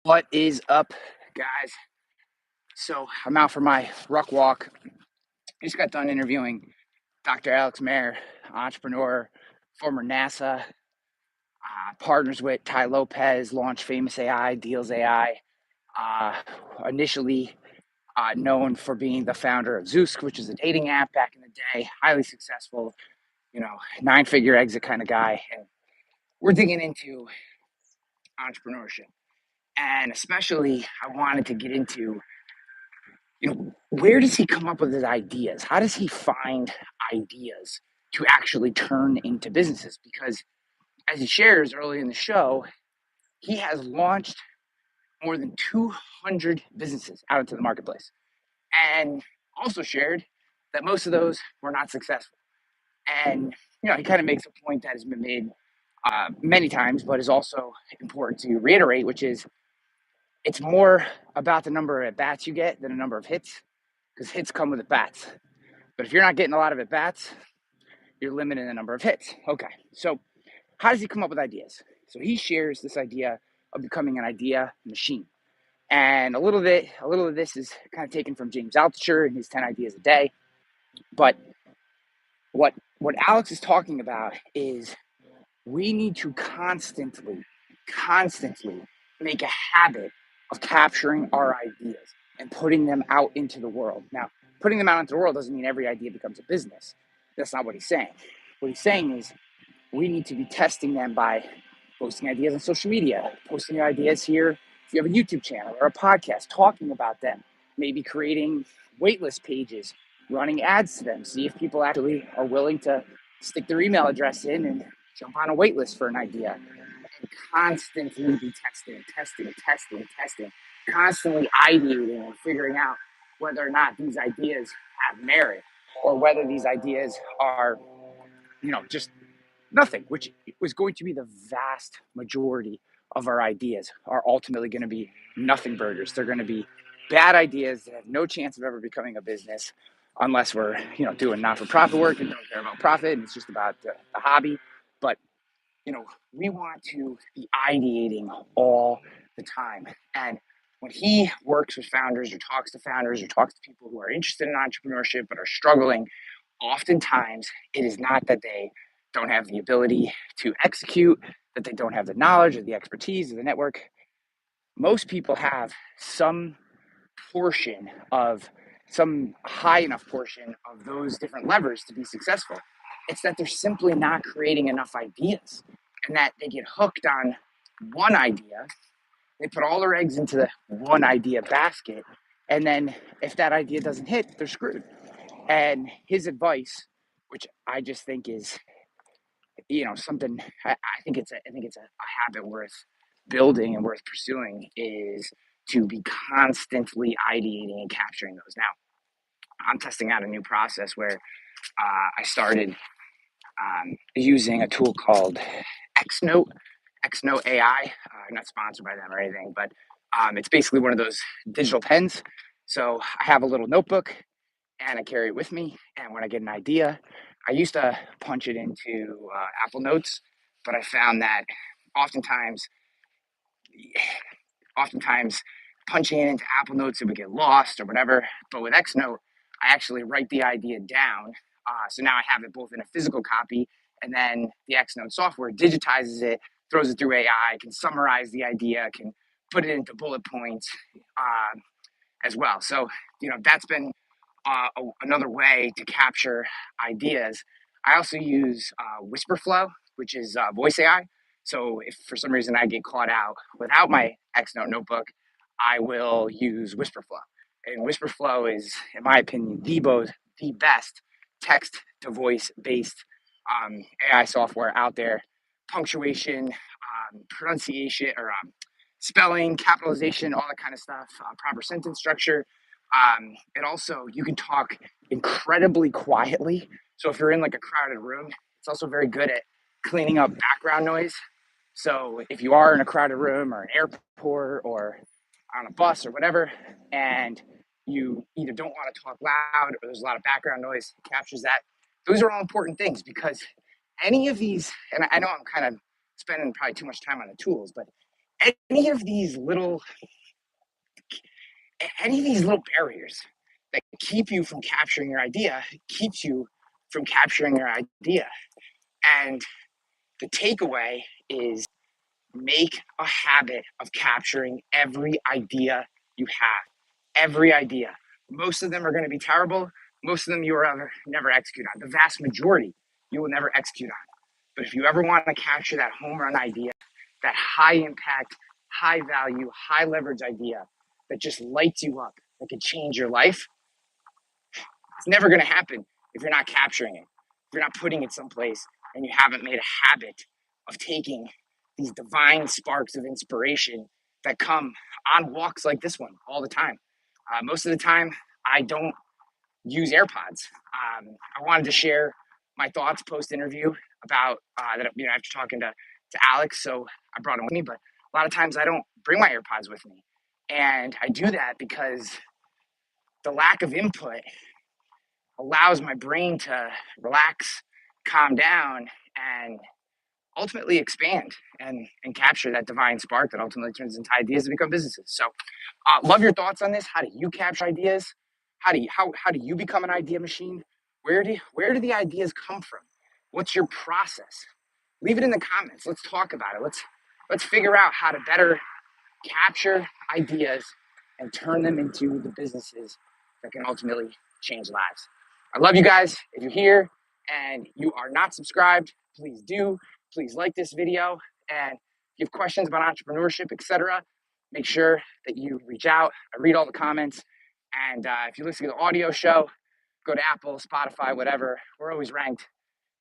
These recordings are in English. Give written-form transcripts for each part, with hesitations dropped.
What is up, guys? So I'm out for my ruck walk. Just got done interviewing Dr. Mehr, entrepreneur, former NASA, partners with Ty Lopez, launched Famous AI, Deals AI. Uh, Initially known for being the founder of Zeus, which is a dating app back in the day, highly successful, 9-figure exit kind of guy. And we're digging into entrepreneurship. And especially, I wanted to get into where does he come up with his ideas? How does he find ideas to actually turn into businesses? Because as he shares early in the show, he has launched more than 200 businesses out into the marketplace, and also shared that most of those were not successful. And he kind of makes a point that has been made many times, but is also important to reiterate, which is it's more about the number of at bats you get than the number of hits, because hits come with at bats. But if you're not getting a lot of at bats, you're limiting the number of hits. Okay, so how does he come up with ideas? So he shares this idea of becoming an idea machine. And a little of this is kind of taken from James Altucher and his 10 ideas a day. But what Alex is talking about is we need to constantly make a habit of capturing our ideas and putting them out into the world. Now, putting them out into the world doesn't mean every idea becomes a business. That's not what he's saying. What he's saying is we need to be testing them by posting ideas on social media, posting your ideas here. If you have a YouTube channel or a podcast, talking about them, maybe creating waitlist pages, running ads to them, see if people actually are willing to stick their email address in and jump on a waitlist for an idea. And constantly be testing, constantly ideating and figuring out whether or not these ideas have merit or whether these ideas are, just nothing, which was going to be the vast majority of our ideas are ultimately going to be nothing burgers. They're going to be bad ideas that have no chance of ever becoming a business unless we're, doing not-for-profit work and don't care about profit and it's just about the hobby. But, we want to be ideating all the time. And when he works with founders or talks to people who are interested in entrepreneurship but are struggling, oftentimes it is not that they don't have the ability to execute, that they don't have the knowledge or the expertise or the network. Most people have some portion of some high enough portion of those different levers to be successful. It's that they're simply not creating enough ideas and that they get hooked on one idea. They put all their eggs into the one idea basket. And then if that idea doesn't hit, they're screwed. And his advice, which I just think is, something I think it's a habit worth building and worth pursuing, is to be constantly ideating and capturing those. Now, I'm testing out a new process where I started using a tool called Xnote, Xnote AI. I'm not sponsored by them or anything, but it's basically one of those digital pens. So I have a little notebook and I carry it with me. And when I get an idea, I used to punch it into Apple Notes, but I found that oftentimes, oftentimes punching it into Apple Notes, it would get lost or whatever. But with Xnote, I actually write the idea down. So now I have it both in a physical copy, and then the Xnote software digitizes it, throws it through AI, can summarize the idea, can put it into bullet points as well. So, that's been another way to capture ideas. I also use Whisperflow, which is voice AI. So if for some reason I get caught out without my Xnote notebook, I will use Whisperflow. And Whisperflow is, in my opinion, the best text to voice based AI software out there. Punctuation, pronunciation, or spelling, capitalization, all that kind of stuff, proper sentence structure. And also, you can talk incredibly quietly. So if you're in like a crowded room, it's also very good at cleaning up background noise. So if you are in a crowded room or an airport or on a bus or whatever, and you either don't want to talk loud or there's a lot of background noise, it captures that. Those are all important things because any of these, and I know I'm kind of spending probably too much time on the tools, but any of these little any of these little barriers that keep you from capturing your idea keeps you from capturing your idea. And the takeaway is make a habit of capturing every idea you have. Every idea. Most of them are going to be terrible. Most of them you will never execute on. The vast majority you will never execute on. But if you ever want to capture that home run idea, that high impact, high value, high leverage idea that just lights you up, that could change your life, it's never going to happen if you're not capturing it, if you're not putting it someplace, and you haven't made a habit of taking these divine sparks of inspiration that come on walks like this one all the time. Most of the time, I don't use AirPods. I wanted to share my thoughts post interview about that. After talking to Alex, so I brought them with me. But a lot of times, I don't bring my AirPods with me, and I do that because the lack of input allows my brain to relax, calm down, and ultimately expand and capture that divine spark that ultimately turns into ideas that become businesses. So, love your thoughts on this. How do you capture ideas? How do you become an idea machine? Where do the ideas come from? What's your process? Leave it in the comments. Let's talk about it. Let's figure out how to better capture ideas and turn them into the businesses that can ultimately change lives. I love you guys. If you're here and you are not subscribed, please do. Please like this video, and if you have questions about entrepreneurship, etc., make sure that you reach out. I read all the comments. And if you listen to the audio show, go to Apple, Spotify, whatever. We're always ranked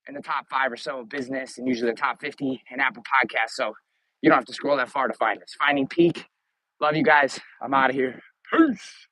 in the top 5 or so of business, and usually the top 50 in Apple Podcasts. So you don't have to scroll that far to find us. Finding Peak. Love you guys. I'm out of here. Peace.